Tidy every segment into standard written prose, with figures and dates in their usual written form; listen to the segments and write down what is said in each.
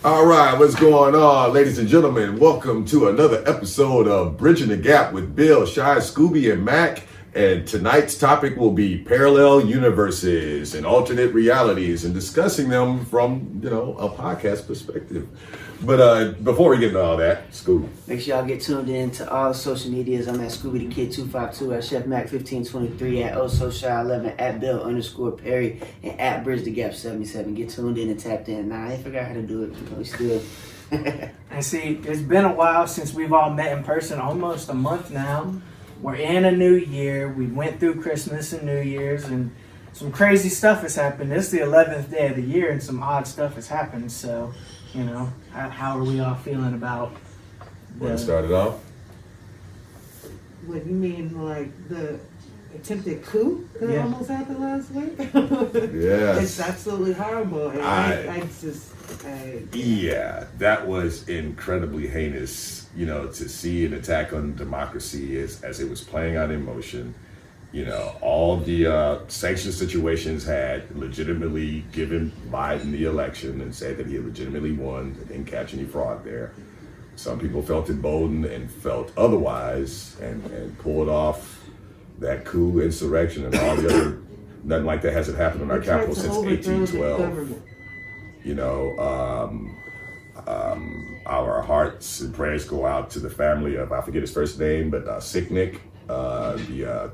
All right, what's going on, ladies and gentlemen? Welcome to another episode of Bridging the Gap with Bill, Shy, Scooby, and Mac. And tonight's topic will be parallel universes and alternate realities, and discussing them from, a podcast perspective. But before we get into all that, Scooby. Make sure y'all get tuned in to all social medias. I'm at Scooby the Kid 252, at Chef Mac 1523, at OSoShy11, at Bill_Perry, and at Bridge the Gap 77. Get tuned in and tapped in. Nah, I ain't forgot how to do it. We still. And see, it's been a while since we've all met in person, almost a month now. We're in a new year. We went through Christmas and New Year's, and some crazy stuff has happened. It's the 11th day of the year, and some odd stuff has happened. So, how are we all feeling about Want to start it off? What you mean, like the attempted coup that almost happened last week? Yes. It's absolutely horrible. And Yeah, that was incredibly heinous, to see an attack on democracy as it was playing out in motion. All the sanction situations had legitimately given Biden the election and said that he had legitimately won, didn't catch any fraud there. Some people felt emboldened and felt otherwise and pulled off that coup, insurrection, and all the other, nothing like that hasn't happened in our capital since 1812. Our hearts and prayers go out to the family of, I forget his first name, but Sicknick, the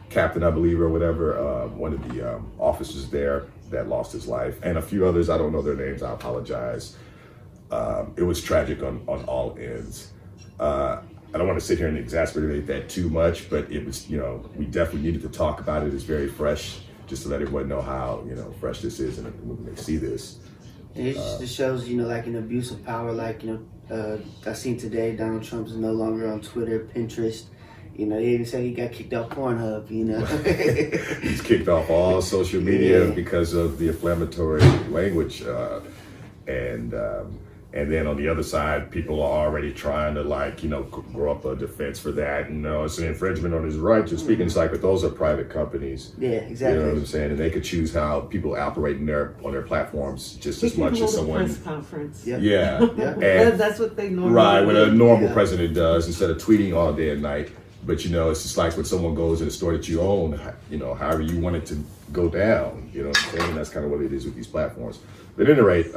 captain, I believe, or whatever, one of the officers there that lost his life, and a few others. I don't know their names. I apologize. It was tragic on all ends. I don't want to sit here and exasperate that too much, but it was, we definitely needed to talk about it. It's very fresh, just to let everyone know how, fresh this is, and when they see this. It just shows, like an abuse of power. Like, I seen today Donald Trump is no longer on Twitter, Pinterest. They even said he got kicked off Pornhub, He's kicked off all social media because of the inflammatory language. And then on the other side, people are already trying to grow up a defense for that. And it's an infringement on his right to speak. And it's like, but those are private companies. Yeah, exactly. You know what I'm saying? And they could choose how people operate on their platforms just as much as someone. Press conference. Yeah. And that's what they normally Right, what a normal yeah. president does instead of tweeting all day and night. But it's just like when someone goes in a store that you own, however you want it to go down. You know what I'm saying? That's kind of what it is with these platforms. But at any rate,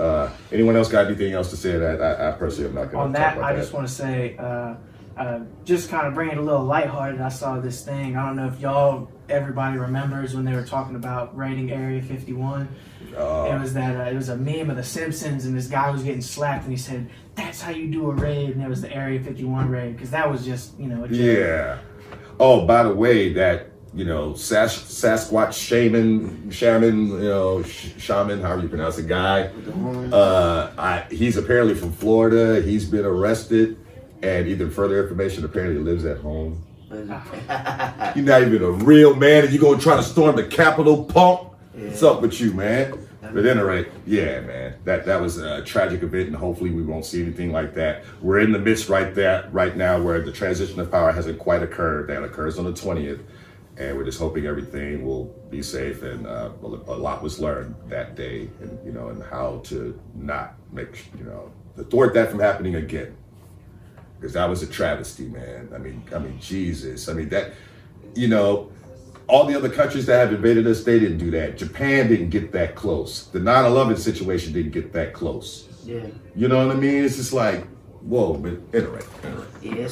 anyone else got anything else to say? That I personally am not going to talk about that. I just want to say, just kind of bring it a little lighthearted. I saw this thing. I don't know if everybody remembers when they were talking about raiding Area 51. It was it was a meme of The Simpsons, and this guy was getting slapped, and he said, "That's how you do a raid," and it was the Area 51 raid, because that was just, a joke. Yeah. Oh, by the way, that Sasquatch shaman, however you pronounce it, guy. He's apparently from Florida. He's been arrested, and even further information, apparently lives at home. You're not even a real man, and you're gonna try to storm the Capitol, punk? Yeah. What's up with you, man? But at any rate, yeah, man, that was a tragic event, and hopefully we won't see anything like that. We're in the midst right now where the transition of power hasn't quite occurred. That occurs on the 20th. And we're just hoping everything will be safe, and a lot was learned that day, and how to not make, to thwart that from happening again. Because that was a travesty, man. I mean, Jesus. I mean, that, all the other countries that have invaded us, they didn't do that. Japan didn't get that close. The 9/11 situation didn't get that close. Yeah. You know what I mean? It's just like, whoa, but anyway. Yeah,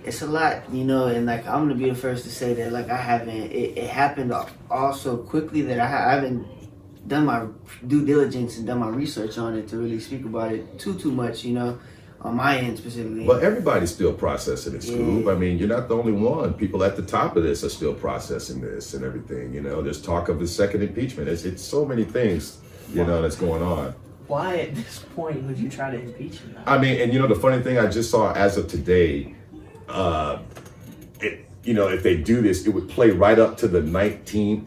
it's a lot, and I'm gonna be the first to say that it happened all so quickly that I haven't done my due diligence and done my research on it to really speak about it too much, on my end specifically. Well, everybody's still processing it, Scoob. Yeah. I mean, you're not the only one. People at the top of this are still processing this and everything. There's talk of a second impeachment. It's so many things, that's going on. Why at this point would you try to impeach him? I mean, and the funny thing I just saw as of today, if they do this, it would play right up to the 19th,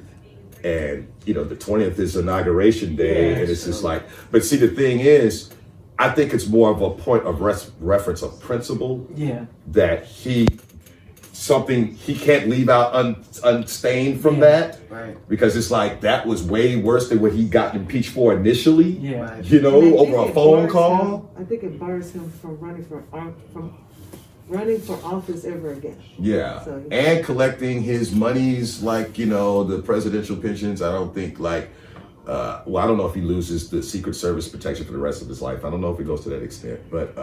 and the 20th is inauguration day, and it's just like. But see, the thing is, I think it's more of a point of reference of principle. Yeah. That he something he can't leave out unstained from that. Right. Because it's like that was way worse than what he got impeached for initially. Yeah. Right. You know, And I think over a it phone bars call. him- I think it bars him from running for office ever again. Yeah. So, And collecting his monies, like, you know, the presidential pensions. I don't think like, well, I don't know if he loses the Secret Service protection for the rest of his life. I don't know if it goes to that extent. But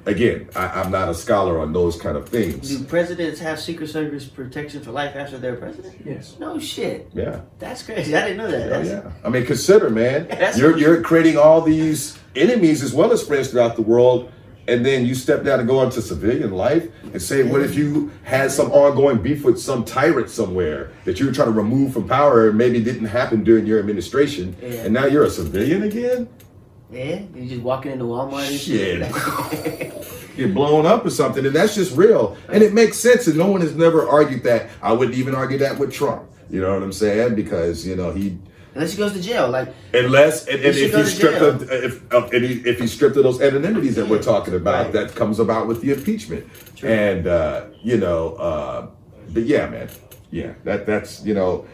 again, I'm not a scholar on those kind of things. Do presidents have Secret Service protection for life after they're president? Yes. No shit. Yeah. That's crazy. I didn't know that. Hell That's, yeah. I mean, consider, man, That's- you're creating all these enemies as well as friends throughout the world. And then you step down and go into civilian life and say, what if you had some ongoing beef with some tyrant somewhere that you were trying to remove from power and maybe didn't happen during your administration, Yeah. and now you're a civilian again? Yeah, you just walking into Walmart and Shit. shit. Get blown up or something, and that's just real. And it makes sense, and no one has never argued that. I wouldn't even argue that with Trump. You know what I'm saying? Because, you know, Unless he goes to jail, like unless and He should if go he's to stripped jail. if he's stripped of those anonymities that we're talking about, Right. that comes about with the impeachment. True. And you know, but yeah, man, yeah, that's you know,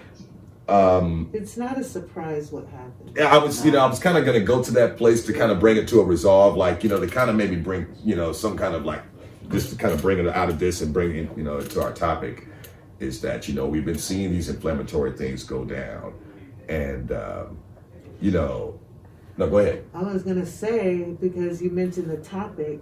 It's not a surprise what happened. I was kind of going to go to that place to kind of bring it to a resolve, like, you know, to kind of maybe bring, you know, some kind of like just to kind of bring it out of this and bring it, you know, to our topic, is that, you know, we've been seeing these inflammatory things go down. And, you know, no, go ahead. I was gonna say, because you mentioned the topic,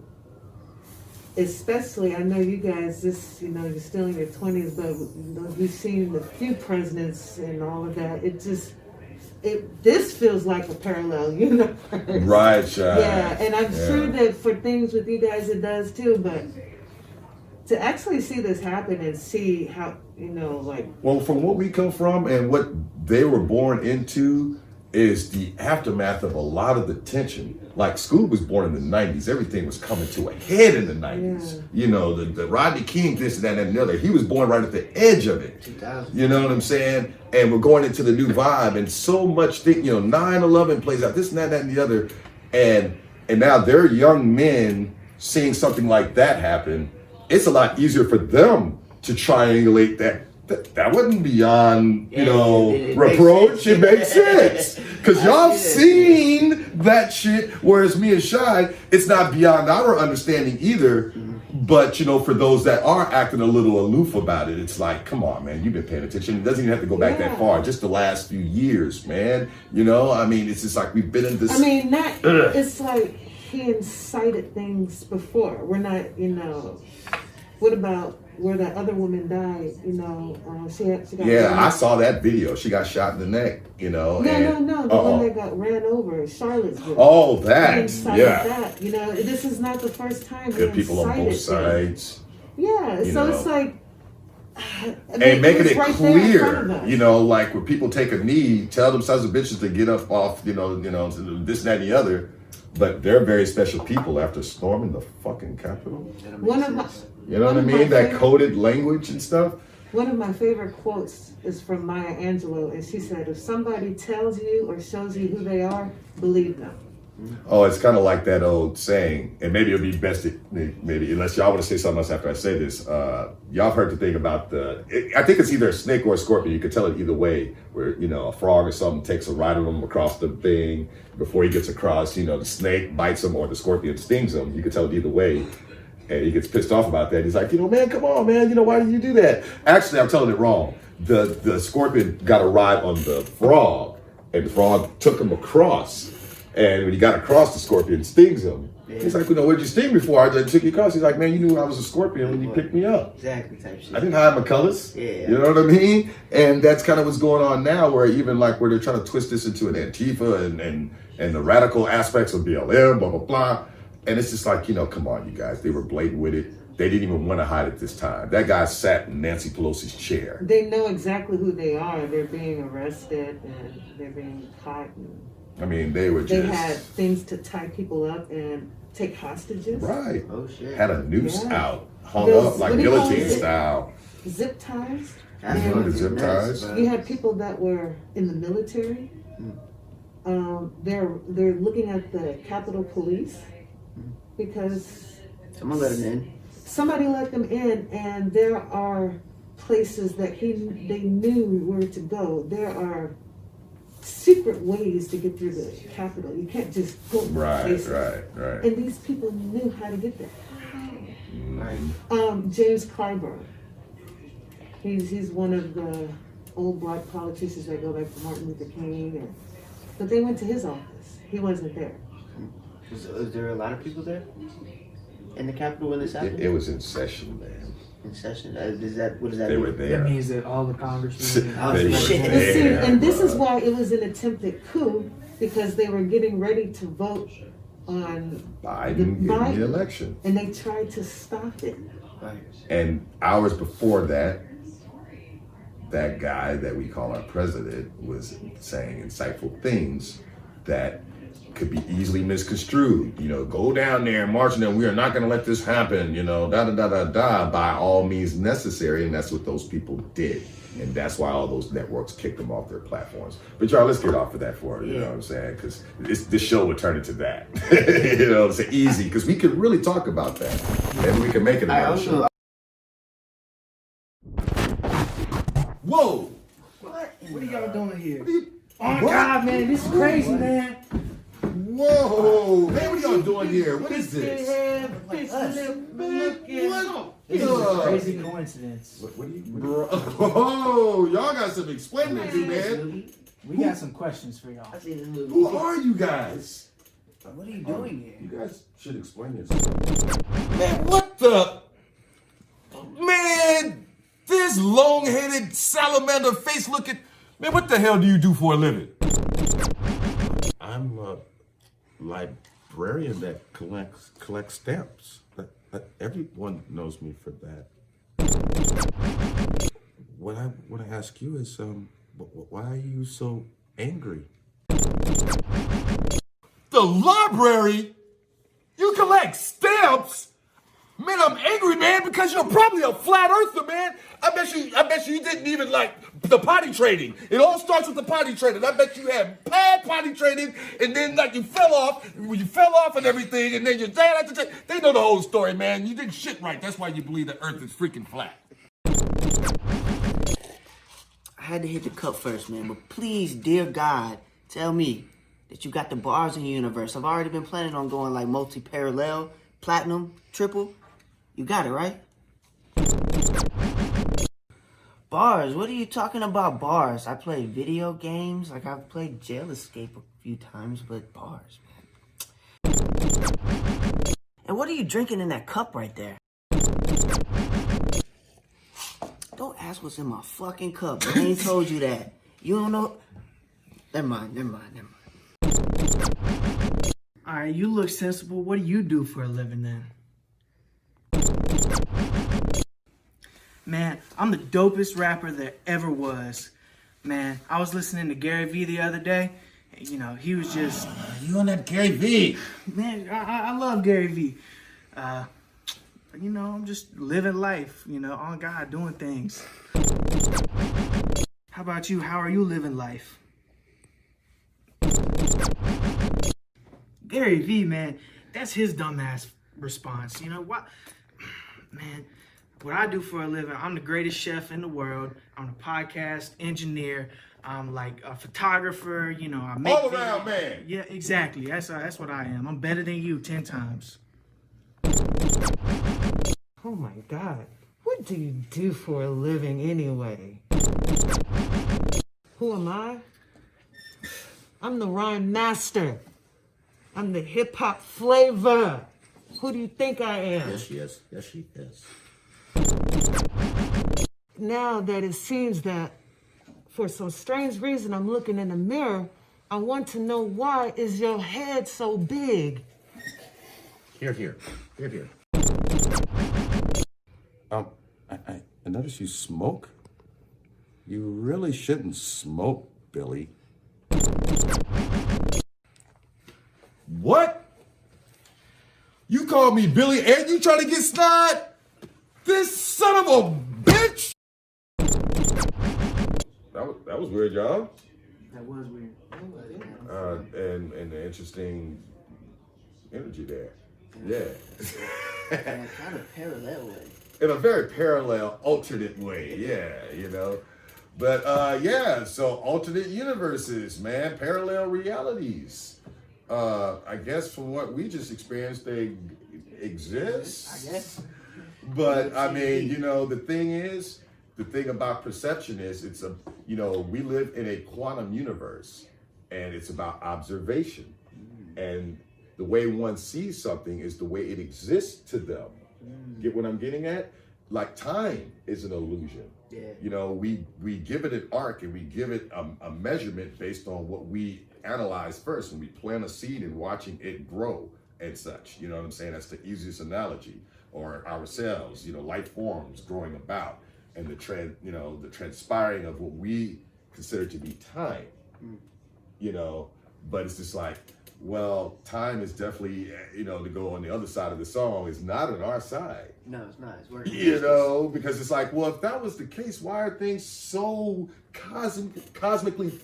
especially, I know you guys just, you know, you're still in your 20s, but you know, we've seen a few presidents and all of that. This feels like a parallel universe. Right, Shai. Yeah, and I'm sure that for things with you guys it does too, but to actually see this happen and see how, you know, like, Well, from what we come from and what they were born into is the aftermath of a lot of the tension. Like, Scooby was born in the 90s. Everything was coming to a head in the 90s. Yeah. You know, the Rodney King, this and that and the other. He was born right at the edge of it. 2000. You know what I'm saying? And we're going into the new vibe, and so much thing, you know, 9/11 plays out, this and that and the other. And now they're young men seeing something like that happen. It's a lot easier for them to triangulate that. That wasn't beyond, you know, it makes reproach. sense. It makes sense. Because y'all That's it. seen that shit, whereas me and Shai, it's not beyond our understanding either. But, you know, for those that are acting a little aloof about it, it's like, come on, man, you've been paying attention. It doesn't even have to go back that Yeah. far. Just the last few years, man. You know, I mean, it's just like we've been in this. I mean, not, Ugh. it's like he incited things before. We're not, you know, what about where that other woman died, you know, she got Yeah, I ran- saw that video. She got shot in the neck, you know. No, the one that got ran over, Charlottesville. Oh, He that. incited Yeah. that, you know, this is not the first time Good he people on incited both things. sides. Yeah, You so know. it's like, And making it's it right there in front of clear, us. you know, like when people take a knee, tell them sons of bitches to get up off, you know, this, that, and the other. But they're very special people after storming the fucking Capitol. That'll make One of my, sense. You know what I One of my mean? That favorite- coded language and stuff. One of my favorite quotes is from Maya Angelou, and she said, if somebody tells you or shows you who they are, believe them. Oh, it's kind of like that old saying, and maybe it'll be best, maybe, unless y'all want to say something else after I say this. Y'all have heard the thing about I think it's either a snake or a scorpion. You could tell it either way, where, you know, a frog or something takes a ride of him across the thing. Before he gets across, you know, the snake bites him or the scorpion stings him. You could tell it either way. And he gets pissed off about that. He's like, you know, man, come on, man. You know, why did you do that? Actually, I'm telling it wrong. The scorpion got a ride on the frog, and the frog took him across. And when he got across, the scorpion stings him. Yeah. He's like, you know, what did you sting me for? I took you across. He's like, man, you knew I was a scorpion when you picked me up. Exactly, type shit. I didn't hide my colors. Yeah. You know what I mean? And that's kind of what's going on now, where even like where they're trying to twist this into an Antifa and the radical aspects of BLM, blah, blah, blah. And it's just like, you know, come on, you guys. They were blatant with it. They didn't even want to hide it this time. That guy sat in Nancy Pelosi's chair. They know exactly who they are. They're being arrested and they're being caught. And I mean, they were they just... had things to tie people up and take hostages. Right. Oh shit. Had a noose Yeah. out, hung Those- up like what do you call guillotine it? style. Zip ties. That's Yeah. fucking Zip nuts, ties. bro. You had people that were in the military. They're looking at the Capitol Police because Someone let him in. somebody let them in, and there are places that they knew where to go. There are secret ways to get through the Capitol. You can't just go places. Right. And these people knew how to get there. Right. James Clyburn. He's one of the old black politicians that go back to Martin Luther King. But they went to his office. He wasn't there. Was there a lot of people there in the Capitol when this happened? It was in session, man. In session? What does that They mean? were there. That means that all the congressmen. They were shit. there, And this is bro. why it was an attempted coup, because they were getting ready to vote on Biden getting the election. and they tried to stop it. Right. And hours before that, that guy that we call our president was saying insightful things that could be easily misconstrued. You know, go down there and march them. We are not going to let this happen. You know, by all means necessary. And that's what those people did. And that's why all those networks kicked them off their platforms. But y'all, let's get off of that for it. You know what I'm saying? Because this show would turn into that. You know, it's easy because we could really talk about that. Maybe we can make it another show. Whoa! What are y'all doing here? Oh my God, man, this is crazy, man. Whoa! Man, what are y'all doing here? What is this? This is a crazy coincidence. What do you? Bro, oh, y'all got some explaining to do, man. We got some questions for y'all. I seen this movie. Who are you guys? What are you doing here? You guys should explain yourself. Man, what the? Man, this long-headed salamander face-looking. Man, what the hell do you do for a living? I'm a librarian that collects stamps. Everyone knows me for that. What I want to ask you is, why are you so angry? The library? You collect stamps? Man, I'm angry, man, because you're probably a flat earther, man. I bet you didn't even like the potty training. It all starts with the potty training. I bet you had bad potty training, and then like you fell off and everything, and then your dad had to take. They know the whole story, man. You did shit right. That's why you believe the earth is freaking flat. I had to hit the cup first, man. But please, dear God, tell me that you got the bars in your universe. I've already been planning on going like multi-parallel, platinum, triple. You got it, right? Bars? What are you talking about, bars? I play video games. Like, I've played Jail Escape a few times, but bars, man. And what are you drinking in that cup right there? Don't ask what's in my fucking cup. I ain't told you that. You don't know? Never mind. All right, you look sensible. What do you do for a living then? Man, I'm the dopest rapper there ever was. Man, I was listening to Gary Vee the other day. You know, he was just... You on that Gary Vee? Man, I love Gary Vee. You know, I'm just living life, you know, on God, doing things. How about you? How are you living life? Gary Vee, man, that's his dumbass response. You know what? Man, what I do for a living, I'm the greatest chef in the world. I'm a podcast engineer. I'm like a photographer. You know, I make All around, man. Yeah, exactly. That's what I am. I'm better than you 10 times. Oh my God. What do you do for a living anyway? Who am I? I'm the rhyme master. I'm the hip hop flavor. Who do you think I am? Yes, she is. Yes, she is. Now that it seems that for some strange reason I'm looking in the mirror, I want to know, why is your head so big? Here. I noticed you smoke. You really shouldn't smoke, Billy. What? You call me Billy and you trying to get snide? This son of a bitch! That was weird, y'all. That was weird. And the interesting energy there. Yeah. In a kind of parallel way. In a very parallel, alternate way, yeah, you know. But yeah, so alternate universes, man, parallel realities. I guess from what we just experienced, they exist. I guess. But I mean, you know, the thing about perception is we live in a quantum universe, and it's about observation. And the way one sees something is the way it exists to them. Get what I'm getting at? Like time is an illusion. Yeah. You know, we give it an arc and we give it a measurement based on what we analyze first, and we plant a seed and watching it grow and such. You know what I'm saying? That's the easiest analogy. Or ourselves, you know, life forms growing about, and the transpiring of what we consider to be time. You know, but it's just like, well, time is definitely, you know, to go on the other side of the song, is not on our side. No, it's not. It's working. You know, because it's like, well, if that was the case, why are things so cosmically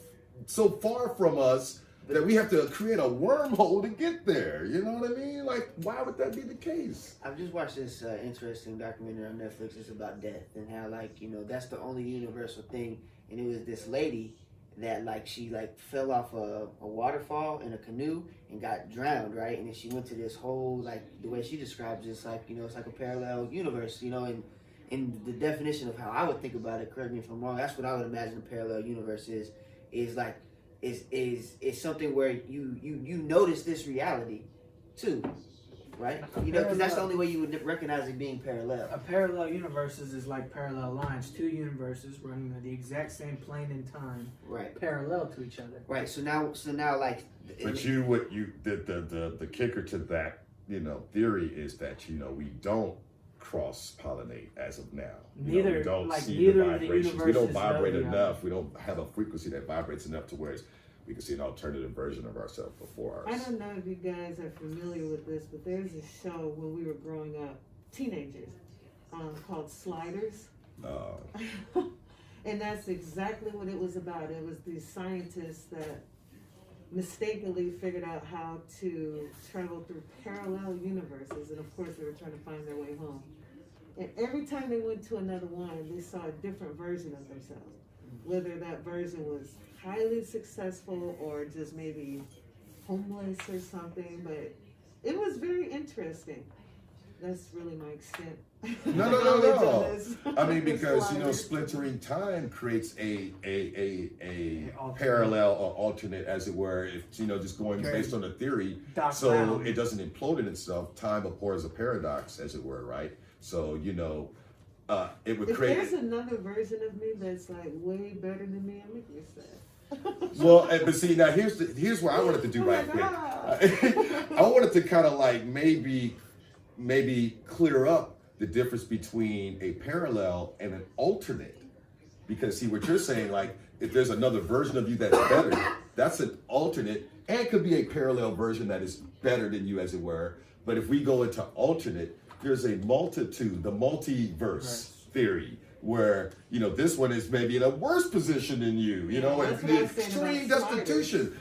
so far from us that we have to create a wormhole to get there? You know what I mean? Like, why would that be the case? I've just watched this interesting documentary on Netflix. It's about death and how, like, you know, that's the only universal thing. And it was this lady that, like, she, like, fell off a waterfall in a canoe and got drowned, right? And then she went to this whole, like, the way she describes it, it's like, you know, it's like a parallel universe, you know, and in the definition of how I would think about it, correct me if I'm wrong, that's what I would imagine a parallel universe is like, is something where you notice this reality too, right? You know, because that's the only way you would recognize it being parallel. A parallel universe is like parallel lines, two universes running on the exact same plane in time, Right. parallel to each other. Right. So now, like. But the kicker to that, you know, theory is that, you know, we don't cross-pollinate as of now. You know, we don't see the vibrations. We don't vibrate enough. We don't have a frequency that vibrates enough to where we can see an alternative version of ourselves before ours. I don't know if you guys are familiar with this, but there's a show when we were growing up, teenagers, called Sliders. And that's exactly what it was about. It was these scientists that mistakenly figured out how to travel through parallel universes, and of course they were trying to find their way home. And every time they went to another one, they saw a different version of themselves. Whether that version was highly successful or just maybe homeless or something, but it was very interesting. That's really my extent. No. I mean, because, you know, splintering time creates a parallel or alternate, as it were, if, you know, just going based on a theory. So it doesn't implode in itself. Time abhors a paradox, as it were, right? So, you know, it would create. If there's another version of me that's like way better than me, I'm making you sad. Well, but see, now here's what I wanted to do right quick. I wanted to kind of like maybe clear up the difference between a parallel and an alternate. Because see, what you're saying, like, if there's another version of you that's better, that's an alternate, and it could be a parallel version that is better than you, as it were. But if we go into alternate, there's a multitude, the multiverse theory, where, you know, this one is maybe in a worse position than you know, and the extreme destitution.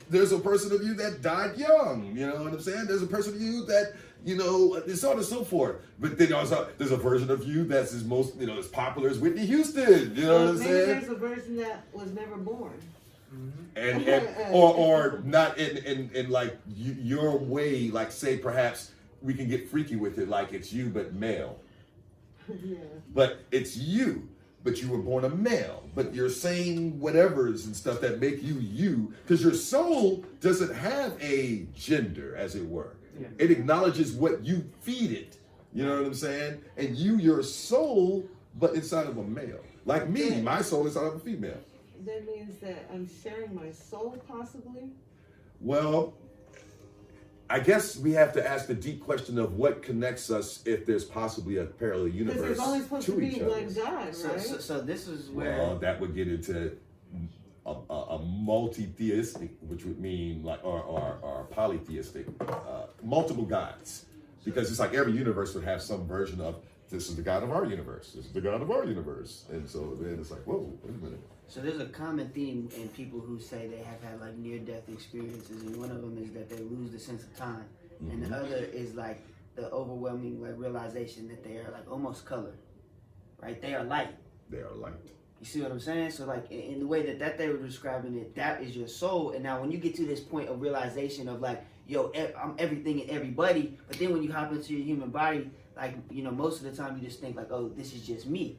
There's a person of you that died young, you know what I'm saying? There's a person of you that, you know, so on and so forth. But then also, there's a version of you that's as most, you know, as popular as Whitney Houston, you know what I'm saying? Maybe there's a version that was never born. And or not in like your way, like say perhaps we can get freaky with it, like it's you but male. Yeah. But it's you, but you were born a male, but you're saying whatevers and stuff that make you, because your soul doesn't have a gender, as it were. Yeah. It acknowledges what you feed it. You know what I'm saying? And your soul, but inside of a male. Like me, my soul inside of a female. That means that I'm sharing my soul, possibly? Well, I guess we have to ask the deep question of what connects us if there's possibly a parallel universe there's only supposed to be one God, right? So this is where... Well, that would get into a multi-theistic, which would mean like, or polytheistic, multiple gods. Because it's like every universe would have some version of, this is the God of our universe, this is the God of our universe. And so then it's like, whoa, wait a minute. So there's a common theme in people who say they have had like near-death experiences, and one of them is that they lose the sense of time. and the other is like the overwhelming like realization that they are like almost color, right? They are light. They are light. You see what I'm saying? So like in the way that they were describing it, that is your soul. And now when you get to this point of realization of like, yo, I'm everything and everybody, but then when you hop into your human body, like, you know, most of the time you just think like, oh, this is just me,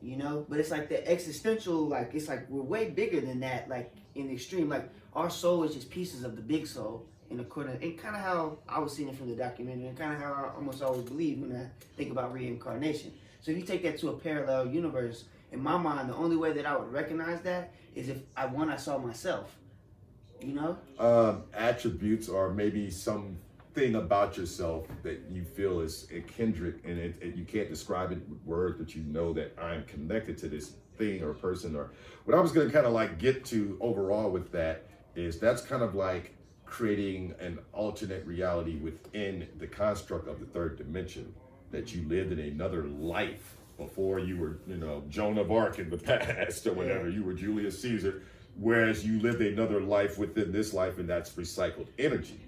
you know? But it's like the existential, like, it's like we're way bigger than that, like in the extreme. Like our soul is just pieces of the big soul. And according, and kind of how I was seeing it from the documentary, and kind of how I almost always believe when I think about reincarnation. So if you take that to a parallel universe, in my mind, the only way that I would recognize that is if I saw myself, you know? Attributes or maybe something about yourself that you feel is a kindred, and you can't describe it with words, but you know that I'm connected to this thing or person. Or what I was going to kind of like get to overall with that is that's kind of like creating an alternate reality within the construct of the third dimension, that you lived in another life before you were, you know, Joan of Arc in the past or whatever. You were Julius Caesar, whereas you lived another life within this life, and that's recycled energy.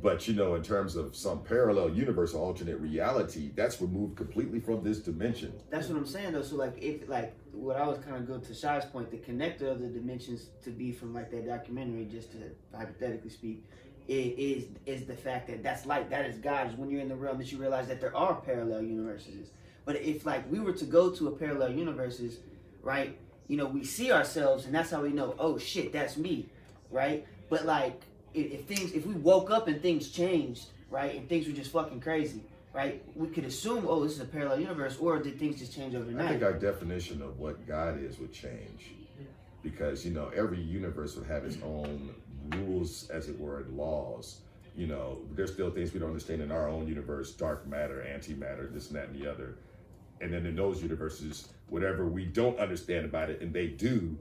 But, you know, in terms of some parallel universe or alternate reality, that's removed completely from this dimension. That's what I'm saying, though. So, like, if, like, what I was kind of going to Shai's point, the connector of the dimensions to be from, like, that documentary, just to hypothetically speak, is the fact that that's light, that is God. Is when you're in the realm that you realize that there are parallel universes. But if, like, we were to go to a parallel universes, right, you know, we see ourselves, and that's how we know, oh, shit, that's me, right? But, like, if we woke up and things changed, right, and things were just fucking crazy, right, we could assume, oh, this is a parallel universe, or did things just change overnight? I think our definition of what God is would change, because, you know, every universe would have its own rules, as it were, and laws. You know, there's still things we don't understand in our own universe: dark matter, antimatter, this and that and the other. And then in those universes, whatever we don't understand about it, and they do,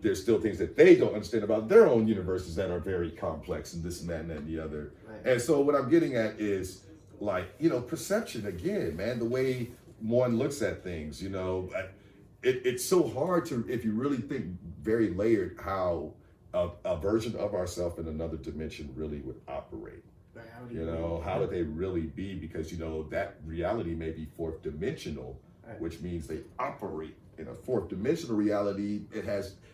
there's still things that they don't understand about their own universes that are very complex, and this and that and the other. Right. And so what I'm getting at is, like, you know, perception again, man, the way one looks at things, you know, it's so hard to, if you really think very layered, how a version of ourselves in another dimension really would operate. Like, you know, how would they really be? Because, you know, that reality may be fourth dimensional, right, which means they operate in a fourth dimensional reality.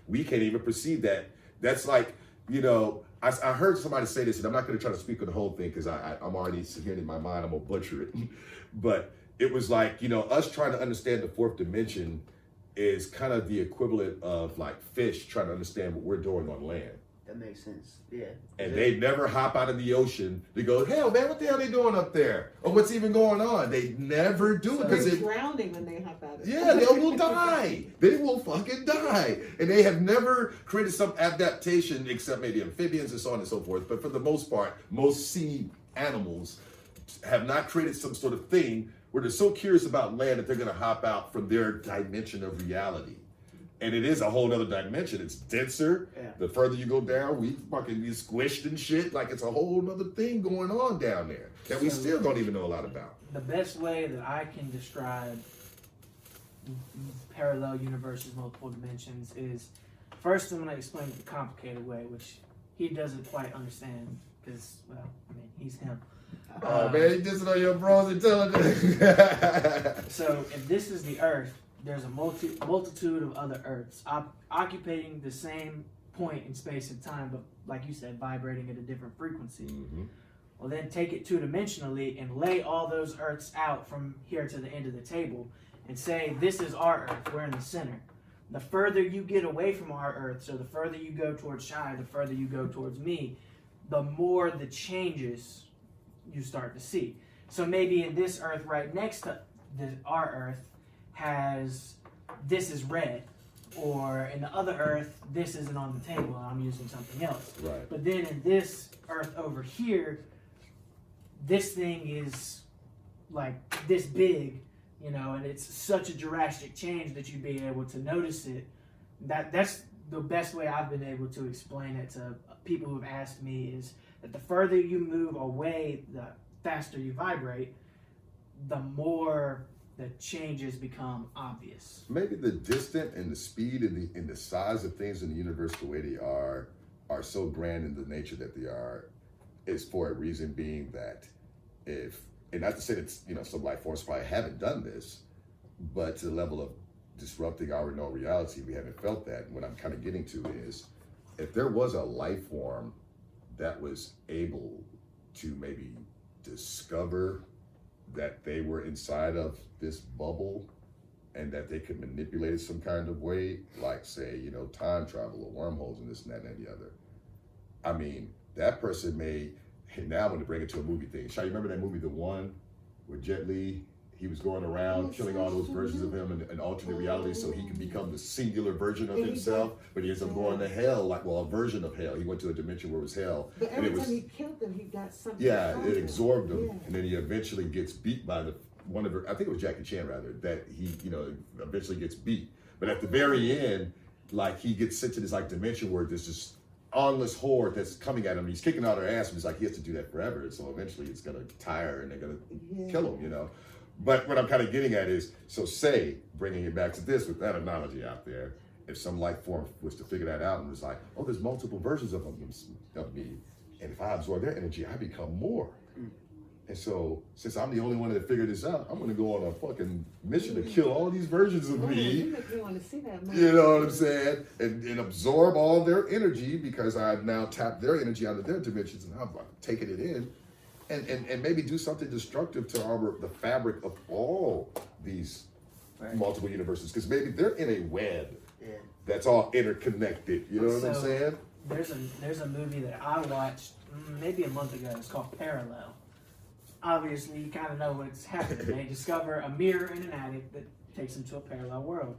We can't even perceive that. That's like, you know, I heard somebody say this, and I'm not going to try to speak on the whole thing because I'm already hearing in my mind, I'm going to butcher it. But it was like, you know, us trying to understand the fourth dimension is kind of the equivalent of like fish trying to understand what we're doing on land. That makes sense. Yeah. And they never hop out of the ocean to go, hell, man, what the hell are they doing up there? Or what's even going on? They never do it because they're drowning when they hop out of it. Yeah, they will die. They will fucking die. And they have never created some adaptation, except maybe amphibians and so on and so forth. But for the most part, most sea animals have not created some sort of thing where they're so curious about land that they're going to hop out from their dimension of reality. And it is a whole other dimension. It's denser. Yeah. The further you go down, we fucking be squished and shit. Like, it's a whole other thing going on down there that we still don't even know a lot about. The best way that I can describe parallel universes, multiple dimensions, is first I'm going to explain it the complicated way, which he doesn't quite understand because, well, I mean, he's him. Oh, man, you dissing on your bro's intelligence. So, if this is the Earth, there's a multitude of other Earths occupying the same point in space and time, but like you said, vibrating at a different frequency. Mm-hmm. Well, then take it two-dimensionally and lay all those Earths out from here to the end of the table and say, this is our Earth, we're in the center. The further you get away from our Earth, so the further you go towards Shai, the further you go towards me, the more the changes you start to see. So maybe in this Earth right next to our Earth, has this is red, or in the other Earth this isn't on the table and I'm using something else. Right. But then in this Earth over here, this thing is like this big, you know, and it's such a drastic change that you'd be able to notice it. That's the best way I've been able to explain it to people who've asked me, is that the further you move away, the faster you vibrate, the more the changes become obvious. Maybe the distance and the speed and the size of things in the universe, the way they are so grand in the nature that they are is for a reason being that if, and not to say that, you know, some life forms probably haven't done this, but to the level of disrupting our known reality, we haven't felt that. And what I'm kind of getting to is, if there was a life form that was able to maybe discover that they were inside of this bubble and that they could manipulate it some kind of way, like say, you know, time travel or wormholes and this and that and the other. I mean, that person may, and now I'm going to bring it to a movie thing. Shai, you remember that movie, The One, where Jet Li, he was going around killing all those versions of him in alternate realities so he could become the singular version of himself, but he ends up going to hell, like, well, a version of hell. He went to a dimension where it was hell. But every time he killed them, he got something. Yeah, from it absorbed him, Yeah. and then he eventually gets beat by one of her, I think it was Jackie Chan rather, that he, you know, eventually gets beat. But at the very end, like, he gets sent to this like dimension where there's this endless horde that's coming at him. He's kicking out their ass, and he's like, he has to do that forever. And so eventually it's gonna tire and they're gonna kill him, you know. But what I'm kind of getting at is, so say, bringing it back to this with that analogy out there, if some life form was to figure that out and was like, oh, there's multiple versions of me, and if I absorb their energy, I become more. And so, since I'm the only one that figured this out, I'm going to go on a fucking mission to kill all these versions of me. You make me want to see that movie. You know what I'm saying? And absorb all their energy, because I've now tapped their energy out of their dimensions and I'm taking it in. And maybe do something destructive to the fabric of all these multiple universes. Because maybe they're in a web that's all interconnected. You know what I'm saying? There's a movie that I watched maybe a month ago. It's called Parallel. Obviously, you kind of know what's happening. They discover a mirror in an attic that takes them to a parallel world.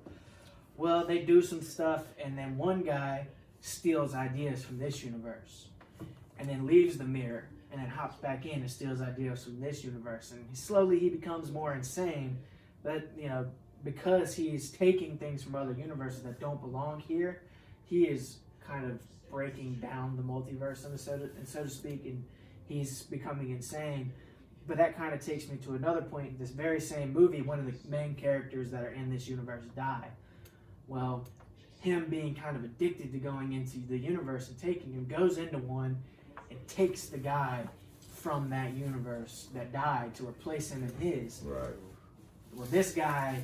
Well, they do some stuff, and then one guy steals ideas from this universe, and then leaves the mirror, and then hops back in and steals ideas from this universe. And slowly he becomes more insane, but, you know, because he's taking things from other universes that don't belong here, he is kind of breaking down the multiverse, and so to speak, and he's becoming insane. But that kind of takes me to another point. In this very same movie, one of the main characters that are in this universe die. Well, him being kind of addicted to going into the universe and taking him, goes into one and takes the guy from that universe that died to replace him in his. Right. Well, this guy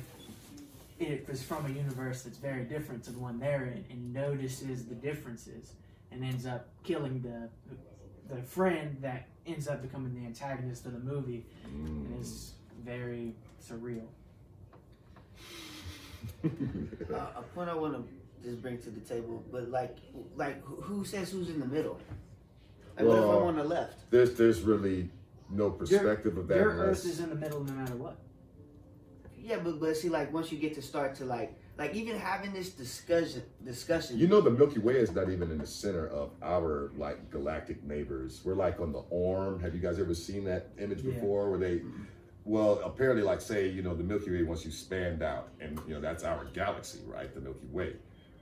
is from a universe that's very different to the one they're in, and notices the differences and ends up killing the friend that ends up becoming the antagonist of the movie. And it's very surreal. A point I want to just bring to the table, but like who says who's in the middle? Like, what if I'm on the left? There's really no perspective of that. Your Earth is in the middle no matter what. Yeah, but see, like, once you get to start to like even having this discussion. You know, the Milky Way is not even in the center of our like galactic neighbors. We're like on the Orm. Have you guys ever seen that image before? Where they, well, apparently, like, say, you know, the Milky Way, once you spanned out, and you know that's our galaxy, right? The Milky Way,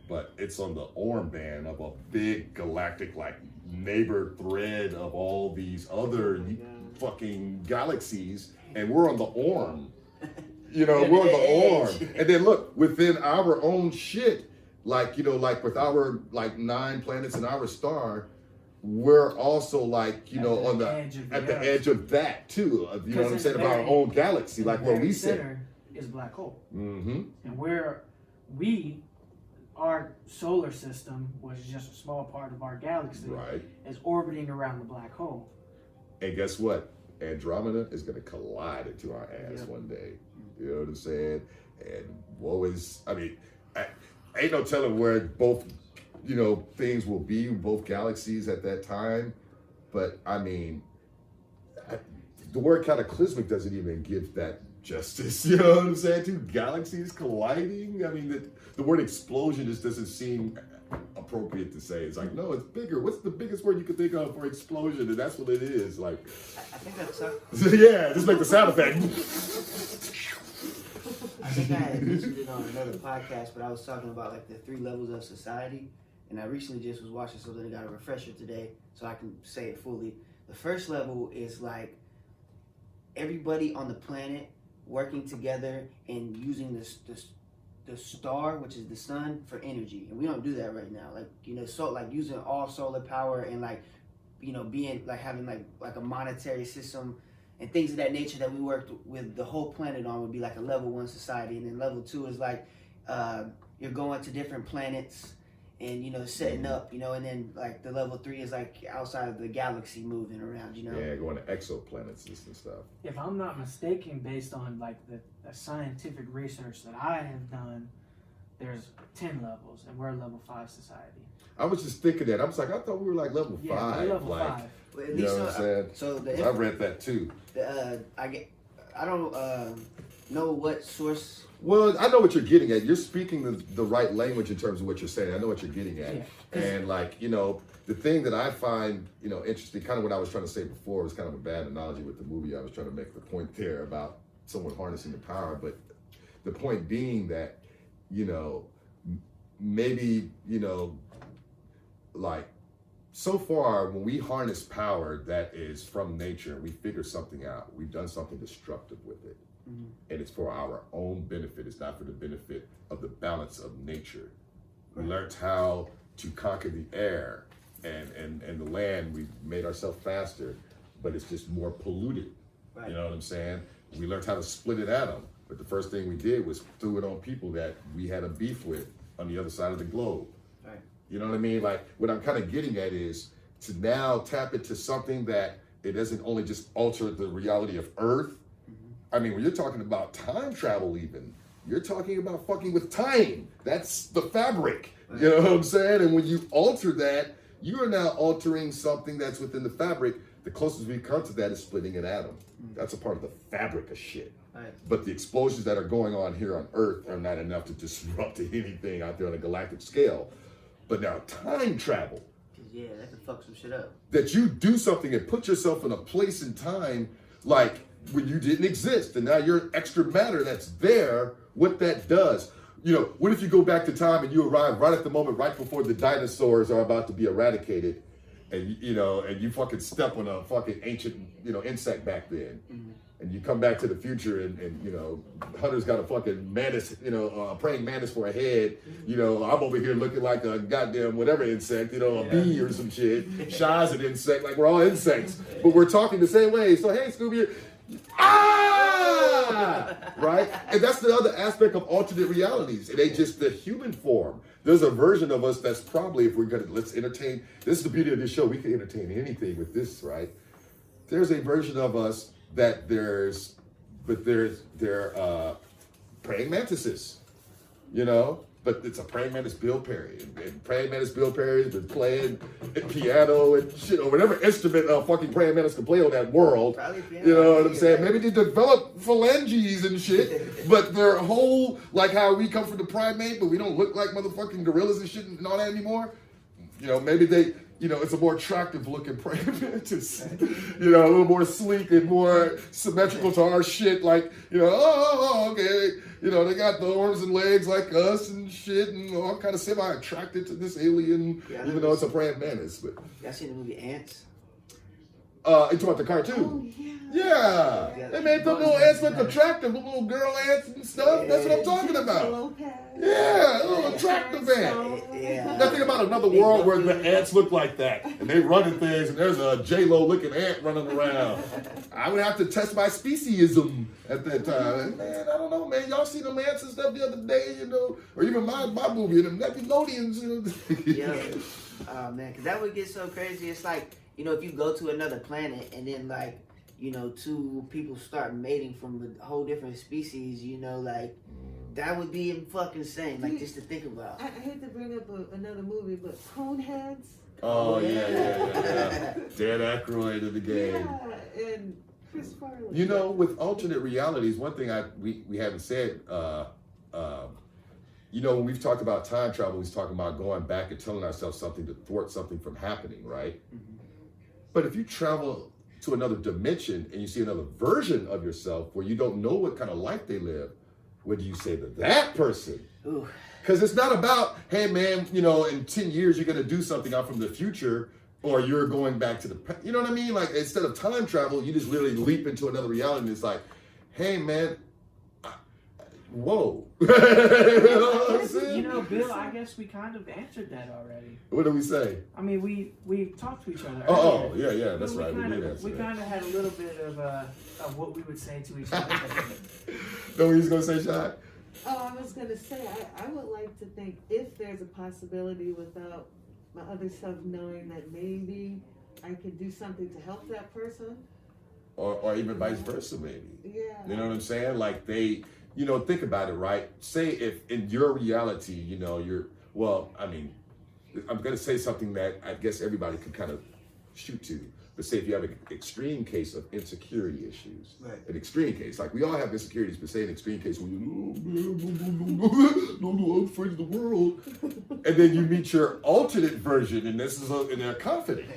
but it's on the Orm band of a big galactic like neighbor thread of all these other fucking galaxies, and we're on the Orm. You know, we're on the Orm. And then look, within our own shit, like, you know, like with our like 9 planets in our star, we're also like, you know, on the edge of that too. You know what I'm saying? Of our own galaxy, like what we said. Center is a black hole. Mm-hmm. And our solar system was just a small part of our galaxy. Right. Is orbiting around the black hole. And guess what? Andromeda is going to collide into our ass one day. You know what I'm saying? And woe is, I mean, ain't no telling where both, you know, things will be, both galaxies at that time. But I mean, the word cataclysmic doesn't even give that justice. You know what I'm saying? 2 galaxies colliding. I mean, the word explosion just doesn't seem appropriate to say. It's like, no, it's bigger. What's the biggest word you could think of for explosion? And that's what it is. Like, I think that's yeah, just make the sound effect. I think I had mentioned it on another podcast, but I was talking about like the 3 levels of society, and I recently just was watching something and got a refresher today, so I can say it fully. The first level is like everybody on the planet working together and using the star, which is the sun, for energy, and we don't do that right now. Like, you know, so like using all solar power and like being like having like a monetary system and things of that nature that we worked with the whole planet on would be like a level 1 society, and then level 2 is like you're going to different planets and setting up, and then like the level 3 is like outside of the galaxy moving around, Yeah, going to exoplanets and stuff. If I'm not mistaken, based on like the scientific research that I have done, there's 10 levels, and we're a level 5 society. I was just thinking that. I was like, I thought we were like level 5. We're level like, 5. Well, at you least know what I'm saying? I read that too. I don't know what source. Well, I know what you're getting at. You're speaking the right language in terms of what you're saying. I know what you're getting at. Yeah. And like, the thing that I find, interesting, kind of what I was trying to say before was kind of a bad analogy with the movie. I was trying to make the point there about someone harnessing the power. But the point being that, maybe, like, so far, when we harness power that is from nature, we figure something out. We've done something destructive with it. Mm-hmm. And it's for our own benefit. It's not for the benefit of the balance of nature. Right. We learned how to conquer the air and the land. We made ourselves faster, but it's just more polluted. Right. You know what I'm saying? We learned how to split an atom, but the first thing we did was threw it on people that we had a beef with on the other side of the globe. Right. You know what I mean? Like, what I'm kind of getting at is to now tap into something that it doesn't only just alter the reality of Earth. Mm-hmm. I mean, when you're talking about time travel even, you're talking about fucking with time. That's the fabric. Right. You know what I'm saying? And when you alter that, you are now altering something that's within the fabric. The closest we come to that is splitting an atom. Mm-hmm. That's a part of the fabric of shit. Right. But the explosions that are going on here on Earth are not enough to disrupt anything out there on a galactic scale. But now time travel. Yeah, that can fuck some shit up. That you do something and put yourself in a place in time like when you didn't exist and now you're extra matter that's there, what that does. What if you go back to time and you arrive right at the moment, right before the dinosaurs are about to be eradicated, and you fucking step on a fucking ancient, insect back then. Mm-hmm. And you come back to the future and Hunter's got a fucking mantis, praying mantis for a head. I'm over here looking like a goddamn whatever insect, a bee or some shit. Shy's an insect, like we're all insects. But we're talking the same way. So, hey, Scooby, right? And that's the other aspect of alternate realities. It ain't just the human form. There's a version of us that's probably, if we're going to, let's entertain. This is the beauty of this show. We can entertain anything with this, right? There's a version of us that they're praying mantises, but it's a praying mantis Bill Perry, and praying mantis Bill Perry has been playing piano and shit, or whatever instrument fucking praying mantis can play on that world. You know what I'm saying? Maybe they develop phalanges and shit, but their whole, like how we come from the primate, but we don't look like motherfucking gorillas and shit and all that anymore. Maybe they, it's a more attractive looking praying mantis, a little more sleek and more symmetrical to our shit. Like, okay, they got the arms and legs like us and shit, and I'm kind of semi-attracted to this alien, even though it's a praying mantis. But y'all seen the movie Ants? You talking about the cartoon? Oh, yeah. They made the little ants look attractive, the little girl ants and stuff. That's what I'm talking about. Yeah, a little attractive ant. Now think about another world where the ants look like that, and they running things, and there's a J-Lo looking ant running around. I would have to test my speciesism at that time. And man, I don't know, man. Y'all see them ants and stuff the other day, or even my movie, them Nickelodeons. Yeah. Oh man, because that would get so crazy. It's like, if you go to another planet and then like, two people start mating from a whole different species, that would be fucking insane. Like, just to think about. I hate to bring up another movie, but Coneheads. Oh yeah. Dan Aykroyd in the game. Yeah, and Chris Farley. With alternate realities, one thing we haven't said, when we've talked about time travel, we're talking about going back and telling ourselves something to thwart something from happening, right? Mm-hmm. But if you travel to another dimension and you see another version of yourself where you don't know what kind of life they live, what do you say to that person? Because it's not about, hey man, in 10 years you're going to do something out from the future, or you're going back to the past. You know what I mean? Like, instead of time travel, you just literally leap into another reality and it's like, hey man, whoa. You know what I'm saying? You know, Bill, I guess we kind of answered that already. What did we say? I mean, we talked to each other. Oh, earlier. yeah, that's right. We did answer We that. kind of had a little bit of what we would say to each other. Know what you was gonna say, Shad? Oh, I was going to say, I would like to think if there's a possibility without my other self knowing that maybe I could do something to help that person. Or even vice versa, maybe. Yeah. You know what I'm saying? Like they, think about it, right? Say if in your reality, I'm going to say something that I guess everybody can kind of shoot to. But say if you have an extreme case of insecurity issues, Right. An extreme case, like we all have insecurities, but say an extreme case where I'm afraid of the world, and then you meet your alternate version, and and they're confident.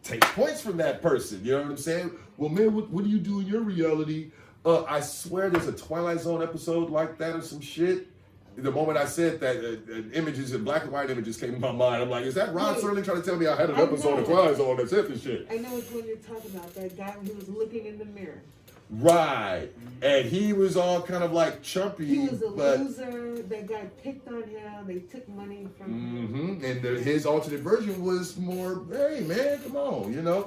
Take points from that person. You know what I'm saying? Well, man, what do you do in your reality? I swear there's a Twilight Zone episode like that or some shit. The moment I said that, images and black and white images came to my mind. I'm like, is that Ron Serling trying to tell me I had an episode of Twilight Zone that's it and shit? I know it's when you're talking about that guy who was looking in the mirror. Right. And he was all kind of like chumpy. He was a loser. That guy picked on him. They took money from him. And his alternate version was more, hey, man, come on, Yeah.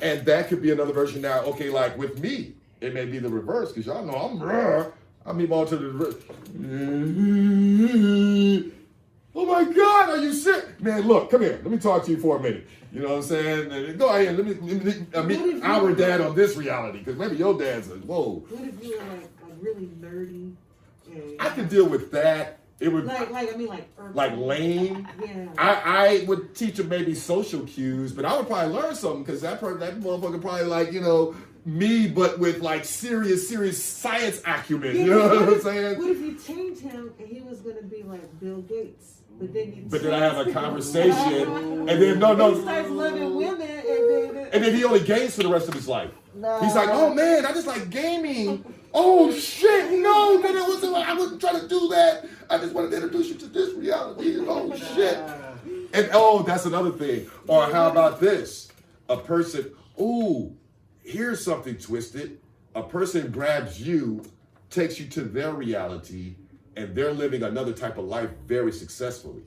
And that could be another version now. Okay, like with me, it may be the reverse because y'all know I'm rare. I mean, alternate reverse. Oh my God, are you sick? Man, look, come here. Let me talk to you for a minute. You know what I'm saying? Go ahead. Let me meet our dad on this reality because maybe your dad's whoa. What if you were like really nerdy? And, I could deal with that. It would like lame. Yeah. I would teach him maybe social cues, but I would probably learn something because that motherfucker probably like, me, but with like serious science acumen. You know what I'm saying? What if you change him and he was going to be like Bill Gates? But then I have a conversation, and then He starts loving women, and then he only games for the rest of his life. He's like, oh man, I just like gaming. Oh shit, no, man, I wasn't trying to do that. I just wanted to introduce you to this reality. Oh shit. And that's another thing. Or how about this? A person, here's something twisted. A person grabs you, takes you to their reality, and they're living another type of life very successfully.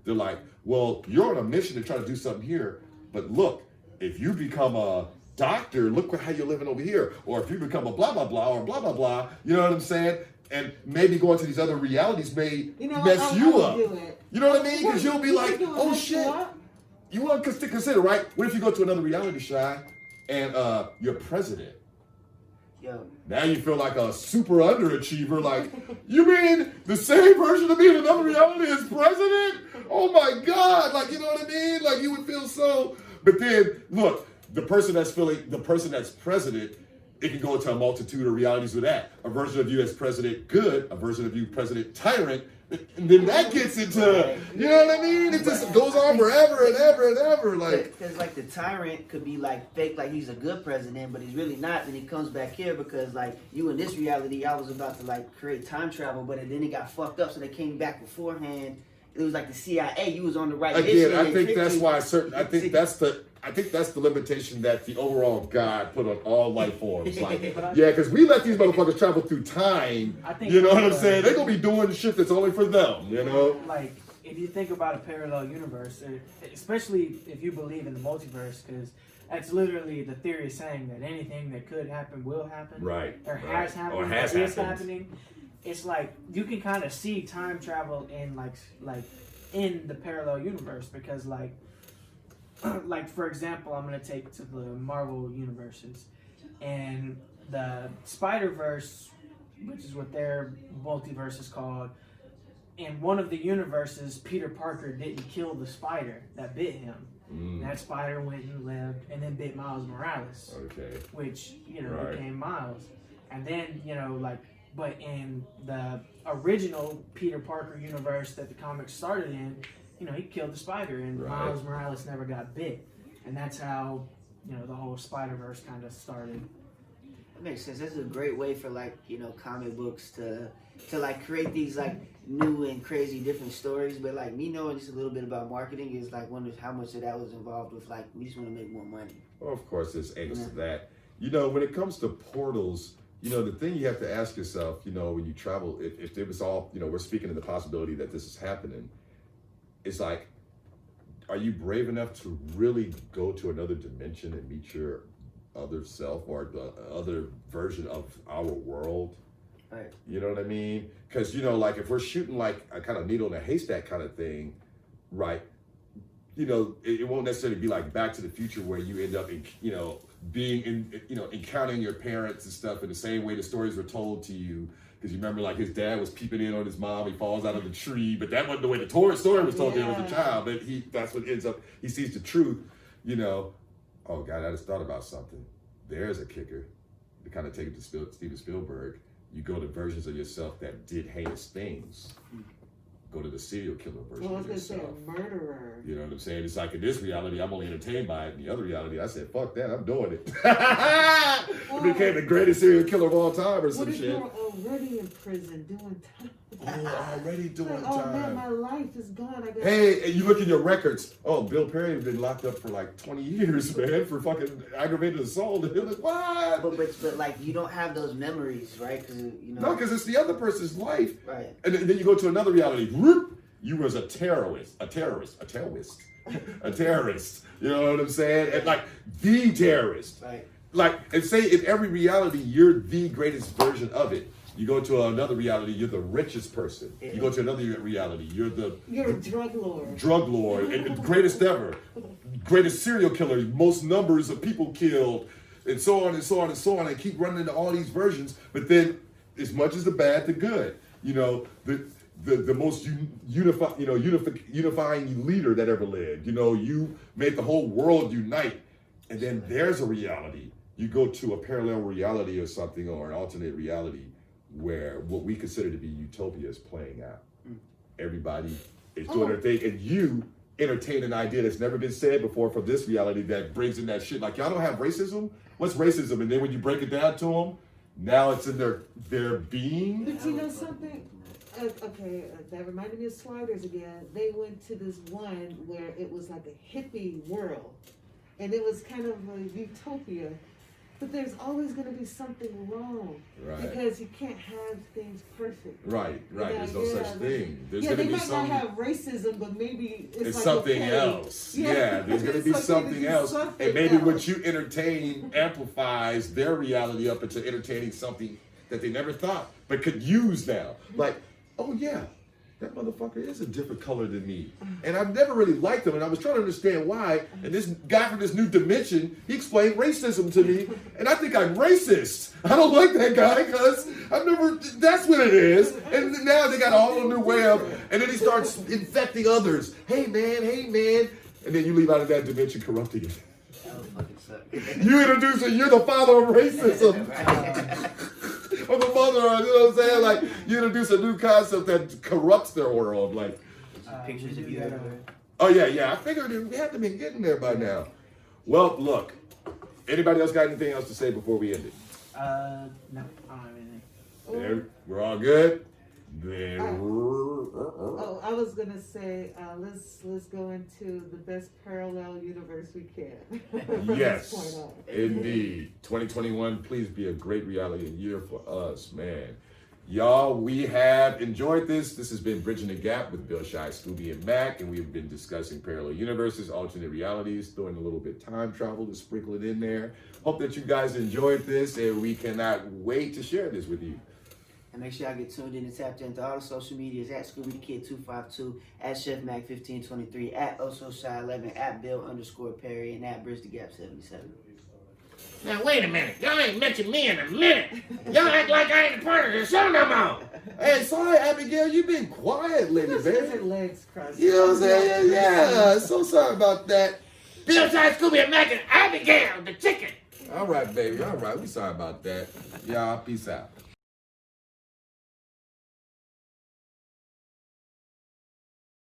They're like, well, you're on a mission to try to do something here, but look, if you become a doctor, look how you're living over here. Or if you become a blah, blah, blah, or blah, blah, blah, you know what I'm saying? And maybe going to these other realities may mess you up. You know what I mean? Because you'll be like, oh shit. You want to consider, right? What if you go to another reality, Shy, and you're president? Yo. Now you feel like a super underachiever. Like, you mean the same version of me in another reality is president? Oh my God. Like, you know what I mean? Like, you would feel so. But then, look, the person that's president, it can go into a multitude of realities with that. A version of you as president good, a version of you president tyrant. And then that gets into, you know what I mean? It just goes on forever and ever and ever. Like, because like the tyrant could be like fake, like he's a good president, but he's really not. Then he comes back here because like you in this reality, I was about to like create time travel, but then it got fucked up, so they came back beforehand. It was like the CIA. You was on the right mission. Again, I think that's why I think that's the limitation that the overall God put on all life forms. Like, yeah, because we let these motherfuckers travel through time. You know what I'm saying? They're gonna be doing shit that's only for them. You know? Like, if you think about a parallel universe, especially if you believe in the multiverse, because that's literally the theory saying that anything that could happen will happen. Right. Or has happened. Or has is happened. happening. It's like you can kind of see time travel in like in the parallel universe because like for example, I'm gonna take to the Marvel universes and the Spider-Verse, which is what their multiverse is called. In one of the universes, Peter Parker didn't kill the spider that bit him. That spider went and lived and then bit Miles Morales. Okay. Which, became Miles. And then, but in the original Peter Parker universe that the comics started in, he killed the spider and Miles Morales never got bit. And that's how, the whole Spider-Verse kind of started. That makes sense. That's a great way for comic books to create these new and crazy different stories. But me knowing just a little bit about marketing is wondering how much of that was involved with we just want to make more money. Well, of course, there's angst to that. When it comes to portals, you know, the thing you have to ask yourself, you know, when you travel, if it was all, you know, we're speaking of the possibility that this is happening, it's like, are you brave enough to really go to another dimension and meet your other self or the other version of our world? Right. You know what I mean? Because, you know, like if we're shooting like a kind of needle in a haystack kind of thing, right? You know, it won't necessarily be like Back to the Future where you end up, you know, being in, you know, encountering your parents and stuff in the same way the stories were told to you. Because you remember, like, his dad was peeping in on his mom. He falls out of the tree, but that wasn't the way the story was told to him as a child. But that's what ends up. He sees the truth. You know, oh God, I just thought about something. There's a kicker. To kind of take it to Steven Spielberg, you go to versions of yourself that did heinous things. Go to the serial killer version Well, I was of going to say yourself. a murderer. You know what I'm saying? It's like in this reality, I'm only entertained by it. In the other reality, I said, fuck that, I'm doing it. It became the greatest serial killer of all time or What some if shit. you're already in prison doing time? Oh, already doing Like, oh man, time. my life is gone. I got Hey, and you look in your records. Oh, Bill Perry has been locked up for like 20 years, man, for fucking aggravated assault. And you're like, what? But like you don't have those memories, right? Because you know. No, because it's the other person's life. Right. And then you go to another reality. Whoop, you was a terrorist. A terrorist. You know what I'm saying? And like the terrorist. Right. Like, and say in every reality, you're the greatest version of it. You go to another reality, you're the richest person. You go to another reality, you're You're a drug lord. drug lord, and the greatest ever, greatest serial killer, most numbers of people killed, and so on and so on and so on, and keep running into all these versions. But then, as much as the bad, the good. You know, the most unifying leader that ever lived. You know, you made the whole world unite, and then there's a reality. You go to a parallel reality or something, or an alternate reality, where what we consider to be utopia is playing out. Everybody is doing their thing, and you entertain an idea that's never been said before from this reality that brings in that shit. Like, y'all don't have racism? What's racism? And then when you break it down to them, now it's in their being. But you know something? That reminded me of Sliders again. They went to this one where it was like a hippie world, and it was kind of a utopia. But there's always going to be something wrong, Right. because you can't have things perfect. Right. You know, There's no such thing. There's they going to be might some. not have racism, but maybe it's like something okay. else. Yeah, there's going to be It's okay something do else. something And maybe what else. you entertain amplifies their reality up into entertaining something that they never thought but could use now. Like, oh yeah, that motherfucker is a different color than me. And I've never really liked him, and I was trying to understand why. And this guy from this new dimension, he explained racism to me, and I think I'm racist. I don't like that guy because I've never, that's what it is. And now they got a whole new way of, and then he starts infecting others. Hey man. And then you leave out of that dimension corrupting it. That would fucking suck. You introduce it, you're the father of racism. Or the mother, you know what I'm saying? Like, you introduce a new concept that corrupts their world. Like, Pictures of you everywhere. oh yeah, I figured we had to be getting there by now. Well, look, anybody else got anything else to say before we end it? No, I don't have anything. There, we're all good? Oh, I was gonna say, let's go into the best parallel universe we can. From this point Yes, on. indeed. 2021, please be a great reality year for us, man. Y'all, we have enjoyed this. This has been Bridging the Gap with Bill Shy, Scooby, and Mac, and we've been discussing parallel universes, alternate realities, throwing a little bit time travel to sprinkle it in there. Hope that you guys enjoyed this, and we cannot wait to share this with you. And make sure y'all get tuned in and tapped into all the social medias at Scooby the Kid 252, at Chef Mac 1523, at OsoShy11, at Bill_Perry, and at Bridge the Gap 77. Now wait a minute, y'all ain't mentioned me in a minute. Y'all act like I ain't a part of the show no more. Hey, sorry, Abigail, you've been quiet lately, Just get your man. legs crossed. You know what I'm saying? Yeah, so sorry about that. Bill Side, Scooby, and Mac, and Abigail, the chicken. All right, baby, all right, we sorry about that. Y'all, peace out.